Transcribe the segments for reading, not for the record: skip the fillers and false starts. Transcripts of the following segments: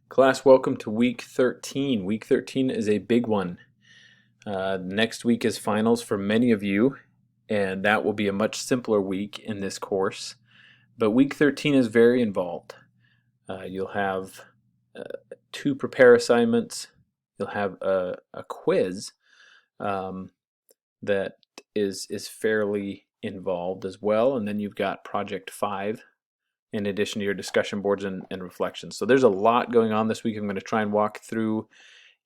Class, welcome to week 13. Week 13 is a big one. Next week is finals for many of you, and that will be a much simpler week in this course. But week 13 is very involved. You'll have uh, two prepare assignments. You'll have a quiz um, that is fairly involved as well, and then you've got project 5 in addition to your discussion boards and reflections. So there's a lot going on this week. I'm going to try and walk through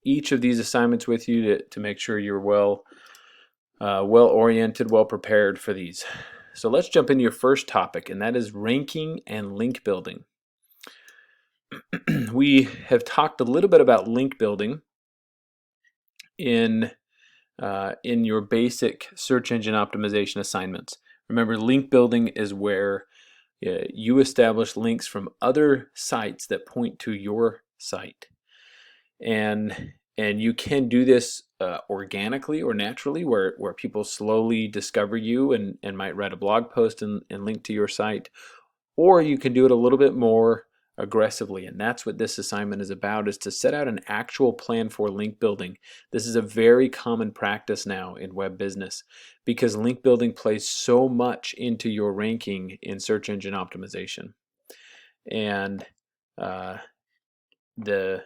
each of these assignments with you to make sure you're well oriented, well prepared for these. So let's jump into your first topic, and that is ranking and link building. We have talked a little bit about link building in your basic search engine optimization assignments. Remember, link building is where you establish links from other sites that point to your site. And you can do this organically or naturally, where people slowly discover you and might write a blog post and link to your site. Or you can do it a little bit more aggressively, and that's what this assignment is about, is to set out an actual plan for link building. This is a very common practice now in web business because link building plays so much into your ranking in search engine optimization. And the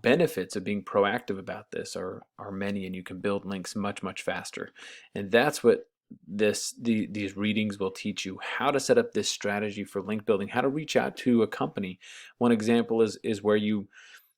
benefits of being proactive about this are many, and you can build links much faster. And that's what these readings will teach you: how to set up this strategy for link building, how to reach out to a company. One example is where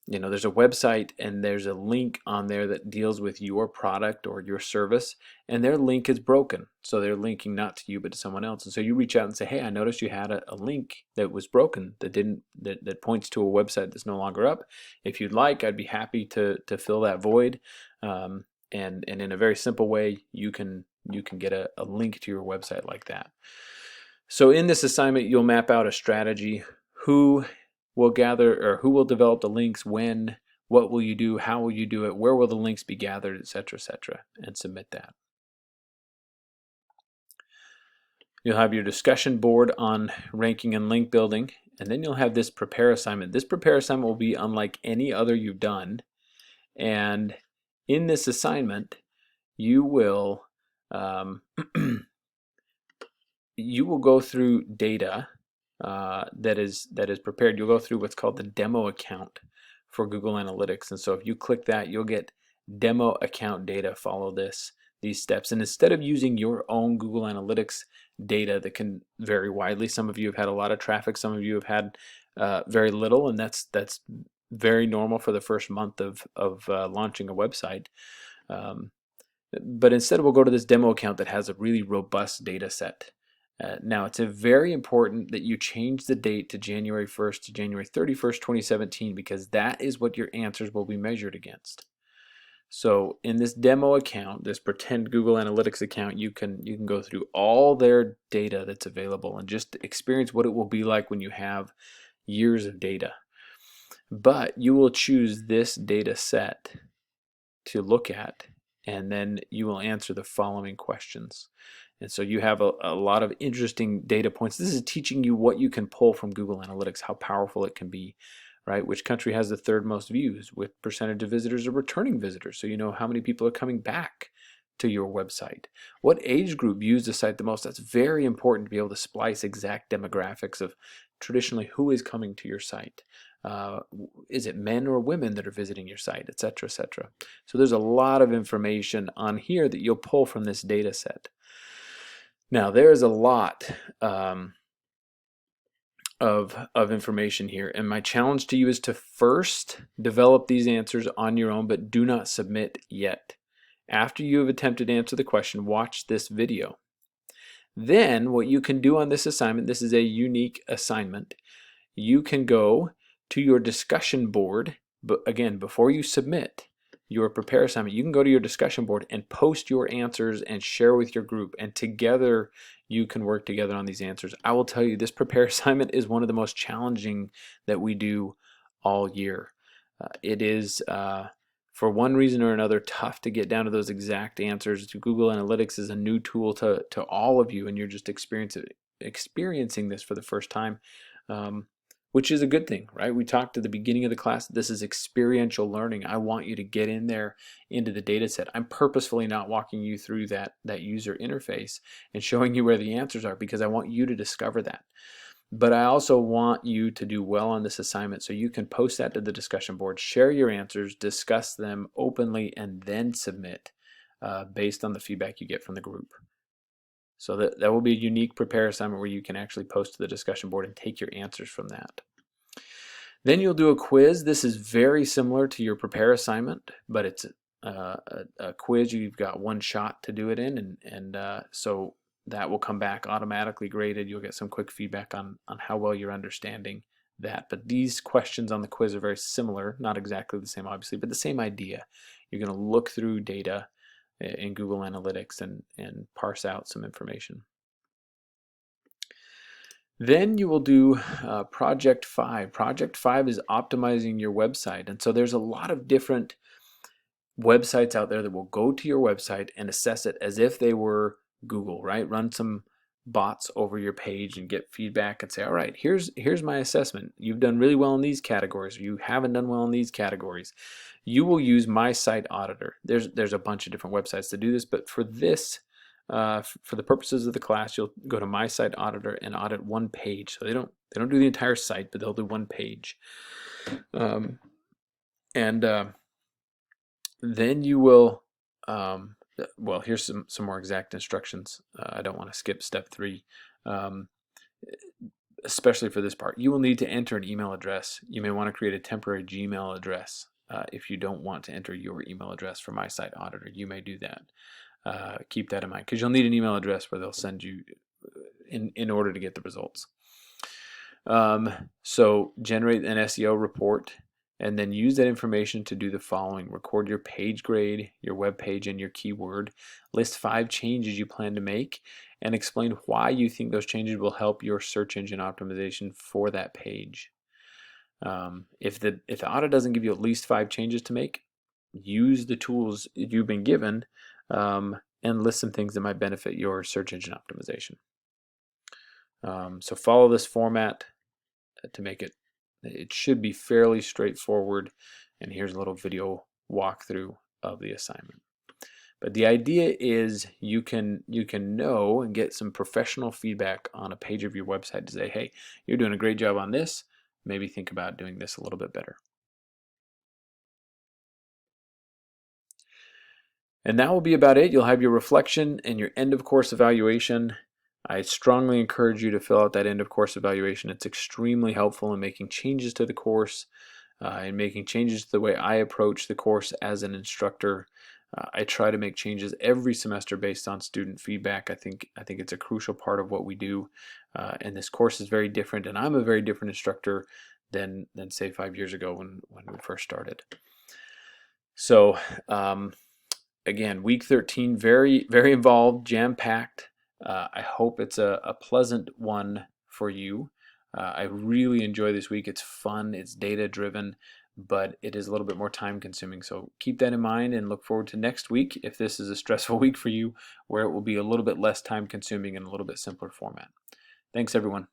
there's a website and there's a link on there that deals with your product or your service, and their link is broken. So they're linking not to you but to someone else. And so you reach out and say, hey, I noticed you had a link that was broken that points to a website that's no longer up. If you'd like, I'd be happy to fill that void. And in a very simple way, you can get a link to your website like that. So in this assignment, you'll map out a strategy: who will gather, or who will develop the links, when, what will you do, how will you do it, where will the links be gathered, etc., and submit that. You'll have your discussion board on ranking and link building, and then you'll have this prepare assignment. This prepare assignment will be unlike any other you've done, and in this assignment, you will you will go through data that is prepared. You'll go through what's called the demo account for Google Analytics, and so if you click that, you'll get demo account data. Follow these steps, and instead of using your own Google Analytics data that can vary widely, some of you have had a lot of traffic, some of you have had very little, and that's very normal for the first month of launching a website. But instead, we'll go to this demo account that has a really robust data set. Now, it's very important that you change the date to January 1st to January 31st, 2017, because that is what your answers will be measured against. So in this demo account, this pretend Google Analytics account, you can go through all their data that's available and just experience what it will be like when you have years of data. But you will choose this data set to look at, and then you will answer the following questions. And so you have a lot of interesting data points. This is teaching you what you can pull from Google Analytics, how powerful it can be, right? Which country has the third most views, with percentage of visitors or returning visitors, so you know how many people are coming back to your website. What age group views the site the most? That's very important to be able to splice exact demographics of traditionally who is coming to your site. Is it men or women that are visiting your site, etc., etc. So there's a lot of information on here that you'll pull from this data set. Now, there is a lot of information here, and my challenge to you is to first develop these answers on your own, but do not submit yet. After you have attempted to answer the question, watch this video. Then what you can do on this assignment, this is a unique assignment, you can go to your discussion board, but again, before you submit your prepare assignment, you can go to your discussion board and post your answers and share with your group, and together you can work together on these answers. I will tell you, this prepare assignment is one of the most challenging that we do all year. It is, for one reason or another, tough to get down to those exact answers. Google Analytics is a new tool to all of you, and you're just experiencing this for the first time. which is a good thing, right? We talked at the beginning of the class, this is experiential learning. I want you to get in there into the data set. I'm purposefully not walking you through that user interface and showing you where the answers are because I want you to discover that. But I also want you to do well on this assignment so you can post that to the discussion board, share your answers, discuss them openly, and then submit based on the feedback you get from the group. So that will be a unique prepare assignment where you can actually post to the discussion board and take your answers from that. Then you'll do a quiz. This is very similar to your prepare assignment, but it's a quiz. You've got one shot to do it in, and so that will come back automatically graded. You'll get some quick feedback on how well you're understanding that. But these questions on the quiz are very similar, not exactly the same obviously, but the same idea. You're going to look through data in Google Analytics and parse out some information. Then you will do Project 5. Project 5 is optimizing your website. And so there's a lot of different websites out there that will go to your website and assess it as if they were Google, right? Run some bots over your page and get feedback and say, all right, here's my assessment. You've done really well in these categories, or you haven't done well in these categories. You will use My Site Auditor. There's a bunch of different websites to do this, but for this, for the purposes of the class, you'll go to My Site Auditor and audit one page. So they don't do the entire site, but they'll do one page. Then you will, well, here's some more exact instructions. I don't want to skip step 3, especially for this part. You will need to enter an email address. You may want to create a temporary Gmail address if you don't want to enter your email address for My Site Auditor. You may do that. Keep that in mind because you'll need an email address where they'll send you in order to get the results. So generate an SEO report and then use that information to do the following. Record your page grade, your web page, and your keyword. List 5 changes you plan to make and explain why you think those changes will help your search engine optimization for that page. If the audit doesn't give you at least 5 changes to make, use the tools you've been given and list some things that might benefit your search engine optimization. So follow this format to make it. It should be fairly straightforward, and here's a little video walkthrough of the assignment. But the idea is you can know and get some professional feedback on a page of your website to say, hey, you're doing a great job on this. Maybe think about doing this a little bit better. And that will be about it. You'll have your reflection and your end of course evaluation. I strongly encourage you to fill out that end of course evaluation. It's extremely helpful in making changes to the course and making changes to the way I approach the course as an instructor. I try to make changes every semester based on student feedback. I think it's a crucial part of what we do, and this course is very different, and I'm a very different instructor than say 5 years ago when we first started. So again, week 13, very involved, jam-packed. I hope it's a pleasant one for you. I really enjoy this week. It's fun, it's data driven, but it is a little bit more time consuming. So keep that in mind and look forward to next week if this is a stressful week for you, where it will be a little bit less time consuming and a little bit simpler format. Thanks everyone.